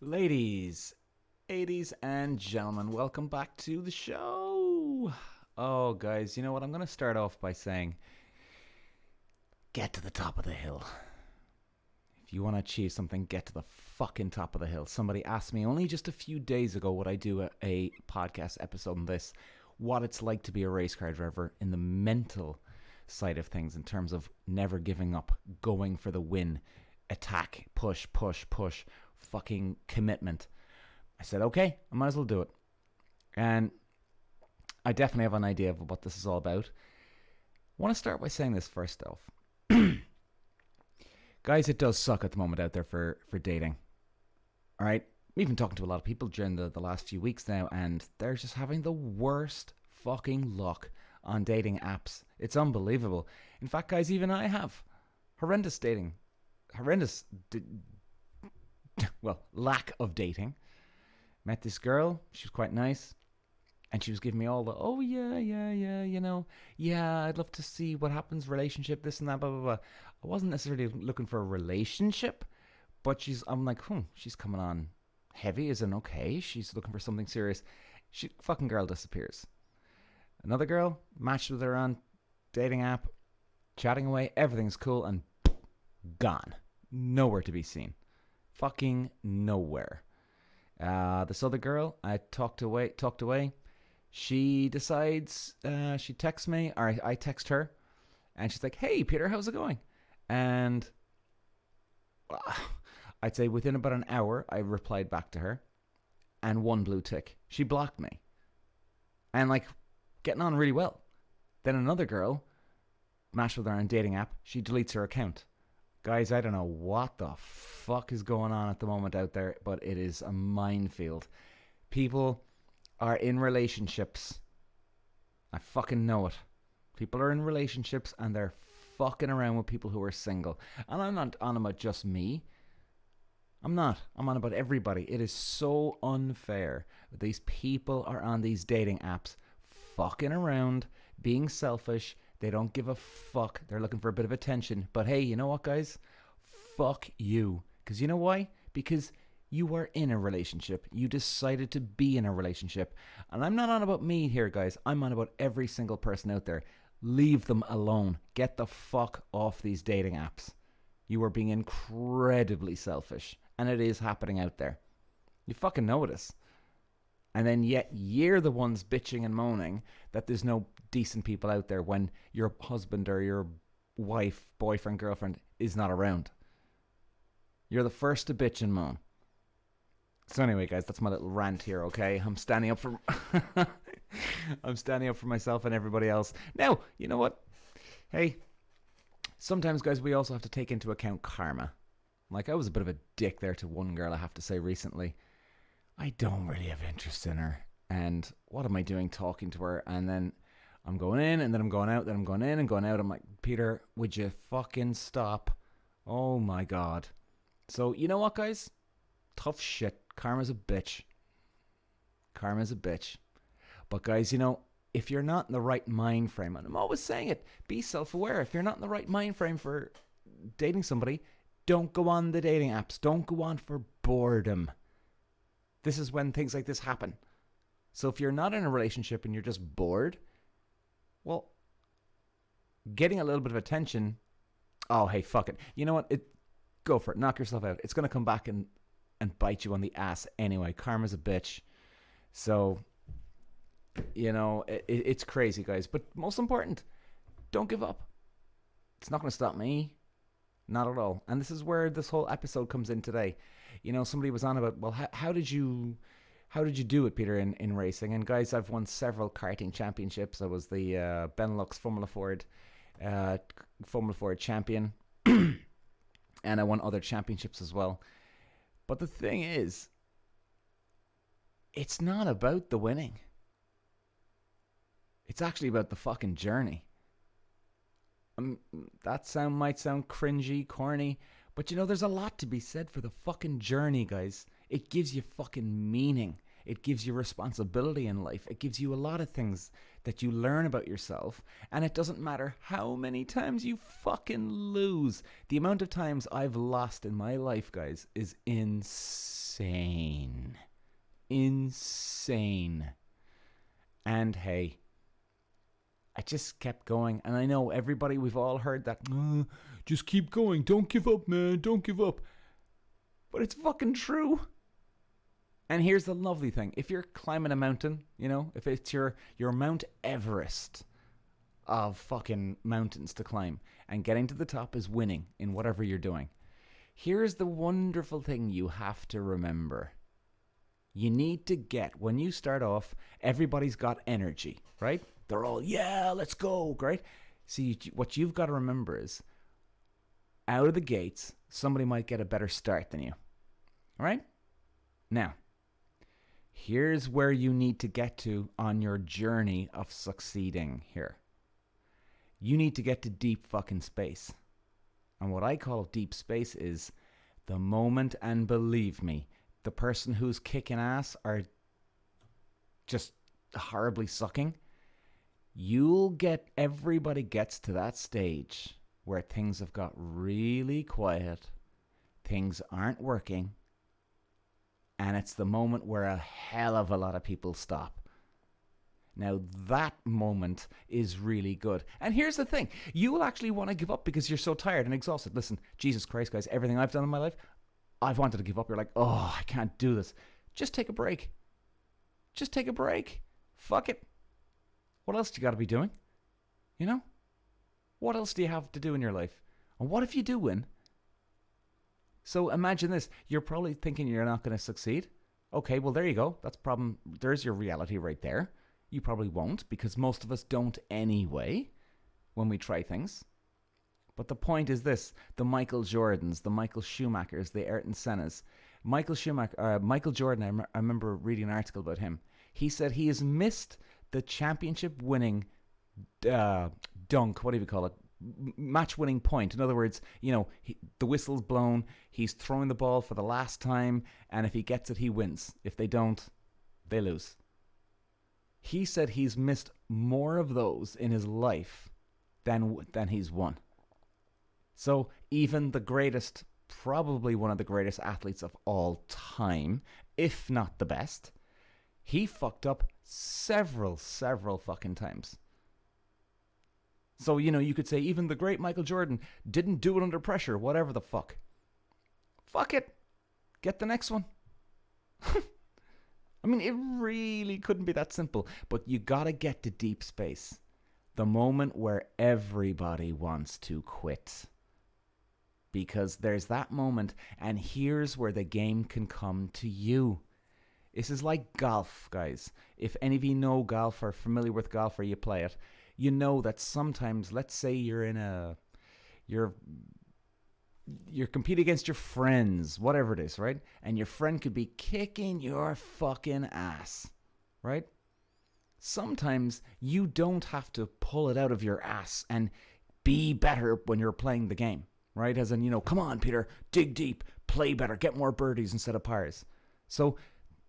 Ladies and gentlemen, welcome back to the show. Oh, guys, you know what? I'm going to start off by saying get to the top of the hill. If you want to achieve something, get to the fucking top of the hill. Somebody asked me only just a few days ago, would I do a podcast episode on this, what it's like to be a race car driver in the mental side of things in terms of never giving up, going for the win, attack, push, fucking commitment. I said, okay, I might as well do it. And I definitely have an idea of what this is all about. I want to start by saying this first off. Guys, it does suck at the moment out there for dating. All right? I'm even talking to a lot of people during the last few weeks now, and they're just having the worst fucking luck on dating apps. It's unbelievable. In fact, guys, even I have horrendous dating. Lack of dating. Met this girl. She was quite nice. And she was giving me all the, oh, I'd love to see what happens, relationship, this and that, blah, blah, blah. I wasn't necessarily looking for a relationship, but I'm like, she's coming on heavy, isn't okay. She's looking for something serious. Fucking girl disappears. Another girl, matched with her on dating app, chatting away, everything's cool, and gone. Nowhere to be seen. Fucking nowhere. This other girl, I talked away. She decides, she texts me, or I text her, and she's like, hey, Peter, how's it going? And I'd say within about an hour, I replied back to her, and one blue tick. She blocked me. And, getting on really well. Then another girl, matched with her on a dating app, she deletes her account. Guys, I don't know what the fuck is going on at the moment out there, but it is a minefield. People are in relationships. I fucking know it. People are in relationships and they're fucking around with people who are single. And I'm not on about just me. I'm not. I'm on about everybody. It is so unfair that these people are on these dating apps fucking around, being selfish. They don't give a fuck. They're looking for a bit of attention. But hey, you know what, guys? Fuck you. Because you know why? Because you are in a relationship. You decided to be in a relationship. And I'm not on about me here, guys. I'm on about every single person out there. Leave them alone. Get the fuck off these dating apps. You are being incredibly selfish. And it is happening out there. You fucking notice. And then yet you're the ones bitching and moaning that there's no decent people out there when your husband or your wife, boyfriend, girlfriend is not around. You're the first to bitch and moan. So anyway, guys, that's my little rant here, okay? I'm standing up for myself and everybody else. Now, you know what? Hey, sometimes, guys, we also have to take into account karma. I was a bit of a dick there to one girl, I have to say, recently. I don't really have interest in her. And what am I doing talking to her? And then I'm going in, and then I'm going out, then I'm going in and going out. I'm like, Peter, would you fucking stop? Oh my God. So, you know what, guys? Tough shit. Karma's a bitch. But guys, if you're not in the right mind frame, and I'm always saying it, be self-aware. If you're not in the right mind frame for dating somebody, don't go on the dating apps. Don't go on for boredom. This is when things like this happen. So if you're not in a relationship and you're just bored, well, getting a little bit of attention, oh, hey, fuck it. You know what? Go for it. Knock yourself out. It's going to come back and bite you on the ass anyway. Karma's a bitch. So, it's crazy, guys. But most important, don't give up. It's not going to stop me. Not at all. And this is where this whole episode comes in today. Somebody was on about, well, how did you do it, Peter, in racing? And guys, I've won several karting championships. I was the Benelux Formula Ford champion. And I won other championships as well. But the thing is, it's not about the winning. It's actually about the fucking journey. That might sound cringy, corny, but there's a lot to be said for the fucking journey, guys. It gives you fucking meaning. It gives you responsibility in life. It gives you a lot of things that you learn about yourself. And it doesn't matter how many times you fucking lose. The amount of times I've lost in my life, guys, is insane. insane. Insane. And hey, I just kept going. And I know everybody, we've all heard that, just keep going. Don't give up, man. Don't give up. But it's fucking true. And here's the lovely thing. If you're climbing a mountain, you know, if it's your Mount Everest of fucking mountains to climb, and getting to the top is winning in whatever you're doing, here's the wonderful thing you have to remember. You need to get, when you start off, everybody's got energy, right? They're all, yeah, let's go, right? See, what you've got to remember is, out of the gates, somebody might get a better start than you. All right? Now, here's where you need to get to on your journey of succeeding here. You need to get to deep fucking space. And what I call deep space is the moment, and believe me, the person who's kicking ass are just horribly sucking. Everybody gets to that stage where things have got really quiet, things aren't working, and it's the moment where a hell of a lot of people stop. Now, that moment is really good. And here's the thing. You will actually want to give up because you're so tired and exhausted. Listen, Jesus Christ, guys, everything I've done in my life, I've wanted to give up. You're like, oh, I can't do this. Just take a break. Just take a break. Fuck it. What else do you got to be doing? You know? What else do you have to do in your life? And what if you do win? So imagine this. You're probably thinking you're not going to succeed. Okay, well, there you go. There's your reality right there. You probably won't, because most of us don't anyway when we try things. But the point is this. The Michael Jordans, the Michael Schumachers, the Ayrton Sennas. Michael Jordan, I remember reading an article about him. He said he has missed the championship-winning dunk, what do you call it? Match-winning point. In other words, you know, the whistle's blown, he's throwing the ball for the last time, and if he gets it, he wins. If they don't, they lose. He said he's missed more of those in his life than he's won. So even the greatest, probably one of the greatest athletes of all time, if not the best, he fucked up several fucking times. So, you know, you could say even the great Michael Jordan didn't do it under pressure, whatever the fuck. Fuck it. Get the next one. I mean, it really couldn't be that simple, but you gotta get to deep space. The moment where everybody wants to quit. Because there's that moment, and here's where the game can come to you. This is like golf, guys. If any of you know golf or familiar with golf or you play it, you know that sometimes, let's say you're competing against your friends, whatever it is, right? And your friend could be kicking your fucking ass, right? Sometimes you don't have to pull it out of your ass and be better when you're playing the game, right? As in, you know, come on, Peter, dig deep, play better, get more birdies instead of pars. So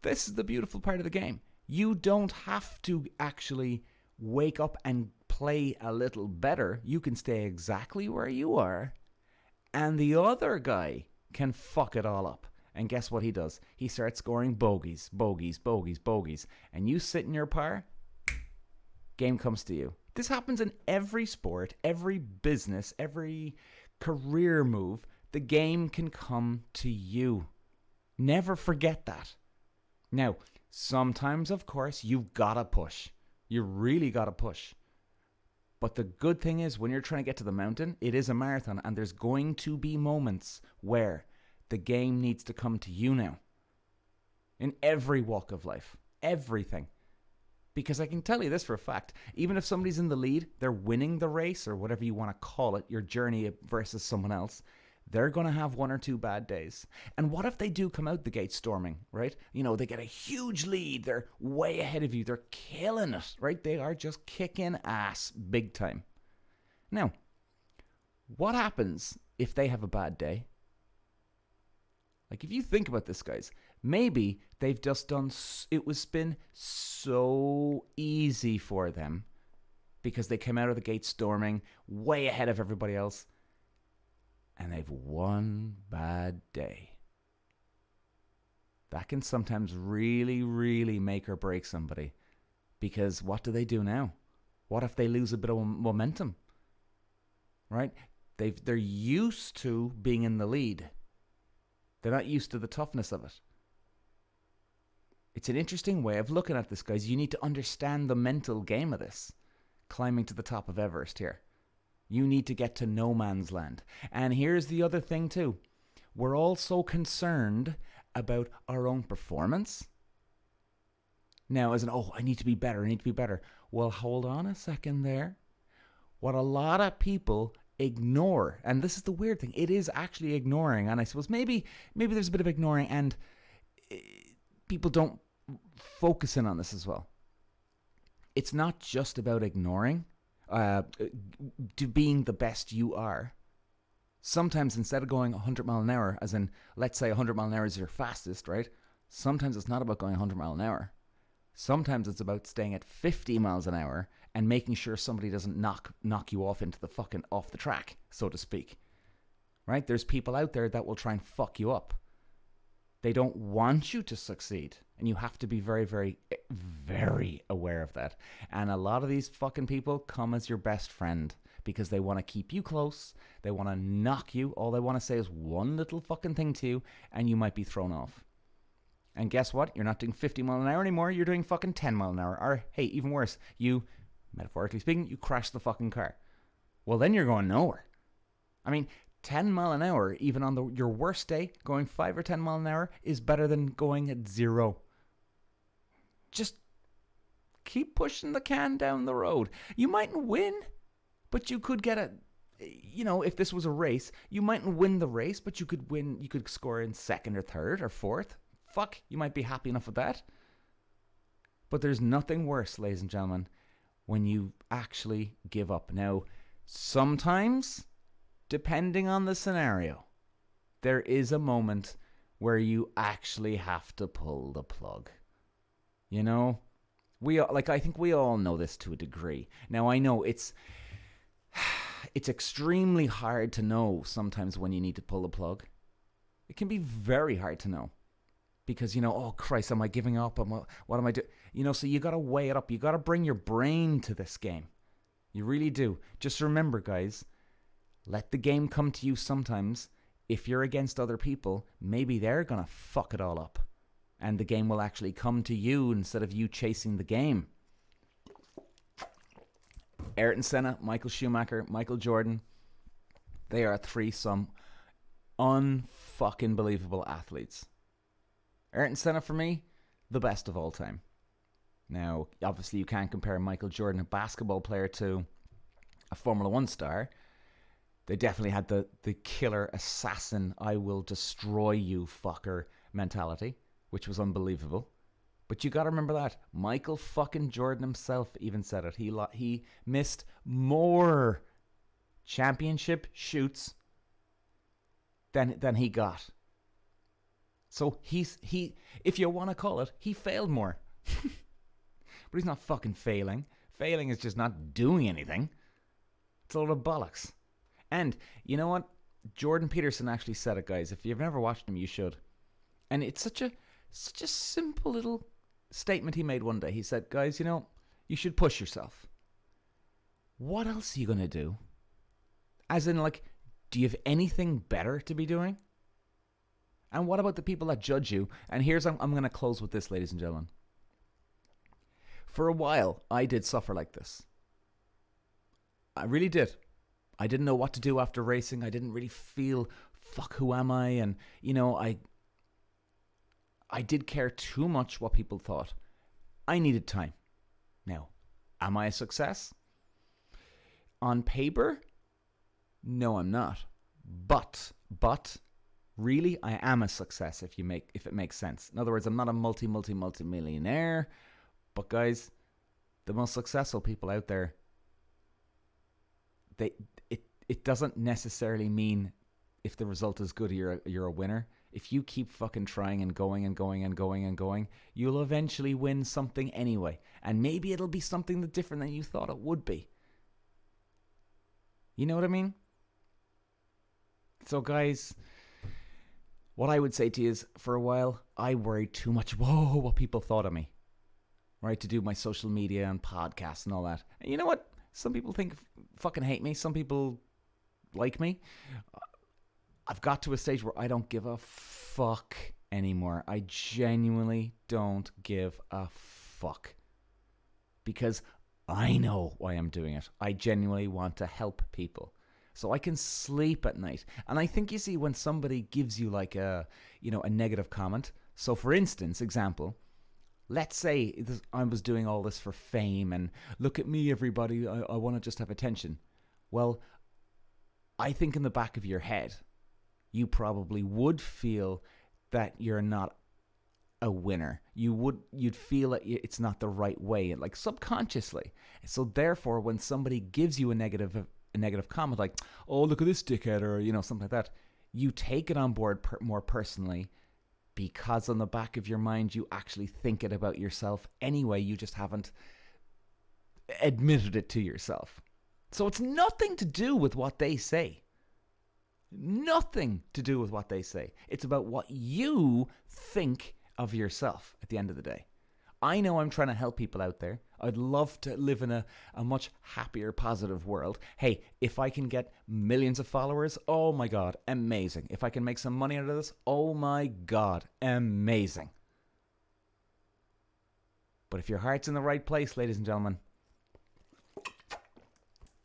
this is the beautiful part of the game. You don't have to actually wake up and play a little better. You can stay exactly where you are, and the other guy can fuck it all up. And guess what he does? He starts scoring bogeys. And you sit in your par, game comes to you. This happens in every sport, every business, every career move. The game can come to you. Never forget that. Now, sometimes, of course, you've got to push. You really got to push. But the good thing is, when you're trying to get to the mountain, it is a marathon, and there's going to be moments where the game needs to come to you now. In every walk of life. Everything. Because I can tell you this for a fact. Even if somebody's in the lead, they're winning the race, or whatever you want to call it, your journey versus someone else, they're going to have one or two bad days. And what if they do come out the gate storming, right? You know, they get a huge lead. They're way ahead of you. They're killing it, right? They are just kicking ass big time. Now, what happens if they have a bad day? Like, if you think about this, guys, maybe they've just done, it was been so easy for them because they came out of the gate storming, way ahead of everybody else, and they've one bad day. that can sometimes really, really make or break somebody. Because what do they do now? What if they lose a bit of momentum? Right? They're used to being in the lead. They're not used to the toughness of it. It's an interesting way of looking at this, guys. You need to understand the mental game of this. Climbing to the top of Everest here. You need to get to no man's land. And here's the other thing too. We're all so concerned about our own performance. Now, as in, I need to be better. Well, hold on a second there. What a lot of people ignore, and this is the weird thing, it is actually ignoring, and I suppose maybe there's a bit of ignoring, and people don't focus in on this as well. It's not just about ignoring, to being the best you are. Sometimes instead of going 100 mile an hour, as in, let's say 100 mile an hour is your fastest, right? Sometimes it's not about going 100 mile an hour. Sometimes it's about staying at 50 miles an hour and making sure somebody doesn't knock you off into the fucking off the track, so to speak. Right? There's people out there that will try and fuck you up. They don't want you to succeed. And you have to be very, very, very aware of that. And a lot of these fucking people come as your best friend because they want to keep you close. They want to knock you. All they want to say is one little fucking thing to you and you might be thrown off. And guess what? You're not doing 50 mile an hour anymore. You're doing fucking 10 mile an hour. Or, hey, even worse, you, metaphorically speaking, you crash the fucking car. Well, then you're going nowhere. I mean, 10 mile an hour, even on your worst day, going 5 or 10 mile an hour is better than going at 0. Just keep pushing the can down the road. You mightn't win, but you could get if this was a race, you mightn't win the race, but you could win. You could score in second or third or fourth. Fuck, you might be happy enough with that. But there's nothing worse, ladies and gentlemen, when you actually give up. Now, sometimes, depending on the scenario, there is a moment where you actually have to pull the plug. You know? I think we all know this to a degree. Now, I know it's extremely hard to know sometimes when you need to pull the plug. It can be very hard to know. Because, oh Christ, am I giving up? What am I doing? So you got to weigh it up. You got to bring your brain to this game. You really do. Just remember, guys, let the game come to you sometimes. If you're against other people, maybe they're going to fuck it all up. And the game will actually come to you instead of you chasing the game. Ayrton Senna, Michael Schumacher, Michael Jordan, they are some unfucking believable athletes. Ayrton Senna, for me, the best of all time. Now, obviously, you can't compare Michael Jordan, a basketball player, to a Formula 1 star. They definitely had the killer assassin, I will destroy you fucker mentality, which was unbelievable. But you got to remember that. Michael fucking Jordan himself even said it. He missed more championship shoots than he got. So he if you want to call it, he failed more. But he's not fucking failing. Failing is just not doing anything. It's a load of bollocks. And you know what? Jordan Peterson actually said it, guys. If you've never watched him, you should. And it's such a simple little statement he made one day. He said, guys, you should push yourself. What else are you going to do? As in, do you have anything better to be doing? And what about the people that judge you? And I'm going to close with this, ladies and gentlemen. For a while, I did suffer like this. I really did. I didn't know what to do after racing. I didn't really feel, fuck, who am I? And, I did care too much what people thought. I needed time. Now, am I a success? On paper? No, I'm not. But, really, I am a success if it makes sense. In other words, I'm not a multi-millionaire. But guys, the most successful people out there, it doesn't necessarily mean if the result is good, you're a winner. If you keep fucking trying and going and going and going and going, you'll eventually win something anyway. And maybe it'll be something that's different than you thought it would be. You know what I mean? So guys, What I would say to you is, for a while, I worried too much. Whoa, what people thought of me, right? To do my social media and podcasts and all that. And you know what? Some people fucking hate me. Some people like me. I've got to a stage where I don't give a fuck anymore. I genuinely don't give a fuck. Because I know why I'm doing it. I genuinely want to help people. So I can sleep at night. And I think, you see, when somebody gives you like a negative comment. So for instance, example, let's say I was doing all this for fame and look at me, everybody, I want to just have attention. Well, I think in the back of your head, you probably would feel that you're not a winner. You'd feel that it's not the right way, like subconsciously. So therefore, when somebody gives you a negative comment, like, oh, look at this dickhead, or something like that, you take it on board more personally, because on the back of your mind you actually think it about yourself anyway. You just haven't admitted it to yourself. So it's nothing to do with what they say. Nothing to do with what they say. It's about what you think of yourself at the end of the day. I know I'm trying to help people out there. I'd love to live in a much happier, positive world. Hey, if I can get millions of followers, oh my God, amazing. If I can make some money out of this, oh my God, amazing. But if your heart's in the right place, ladies and gentlemen,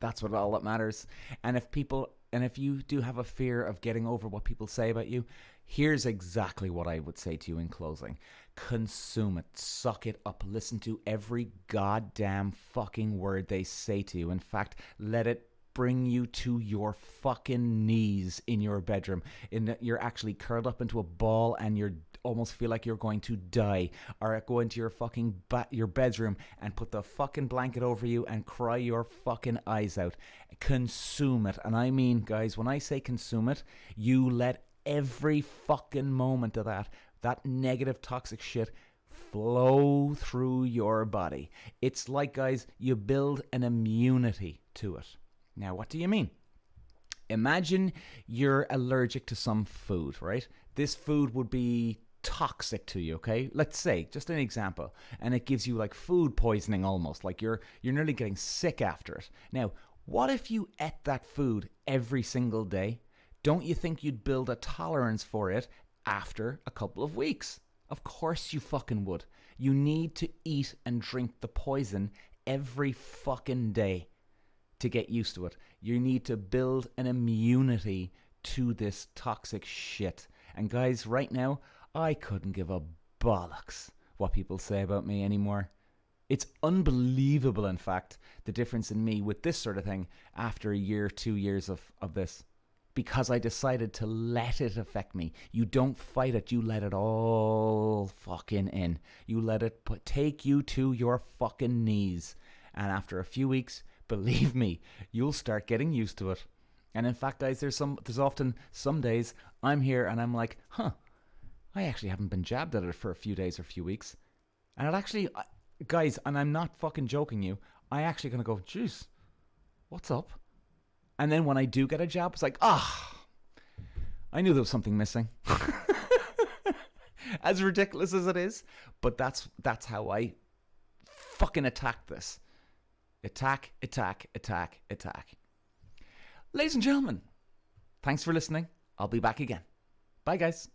that's what all that matters. And if you do have a fear of getting over what people say about you, here's exactly what I would say to you in closing. Consume it. Suck it up. Listen to every goddamn fucking word they say to you. In fact, let it bring you to your fucking knees in your bedroom. You're actually curled up into a ball and you're almost feel like you're going to die, or go into your fucking your bedroom and put the fucking blanket over you and cry your fucking eyes out. Consume it. And I mean, guys, when I say consume it, you let every fucking moment of that negative toxic shit flow through your body. It's like, guys, you build an immunity to it. Now, what do you mean? Imagine you're allergic to some food, right? This food would be toxic to you, okay? Let's say, just an example, and it gives you like food poisoning almost, like you're nearly getting sick after it. Now, what if you ate that food every single day? Don't you think you'd build a tolerance for it after a couple of weeks? Of course you fucking would. You need to eat and drink the poison every fucking day to get used to it. You need to build an immunity to this toxic shit. And guys, right now, I couldn't give a bollocks what people say about me anymore. It's unbelievable, in fact, the difference in me with this sort of thing after a year, 2 years of this. Because I decided to let it affect me. You don't fight it, you let it all fucking in. You let it take you to your fucking knees. And after a few weeks, believe me, you'll start getting used to it. And in fact, guys, there's often some days I'm here and I'm like, I actually haven't been jabbed at it for a few days or a few weeks. And it actually, guys, and I'm not fucking joking you, I actually gonna go, jeez, what's up? And then when I do get a jab, it's like, I knew there was something missing. As ridiculous as it is, but that's how I fucking attack this. Attack, attack, attack, attack. Ladies and gentlemen, thanks for listening. I'll be back again. Bye, guys.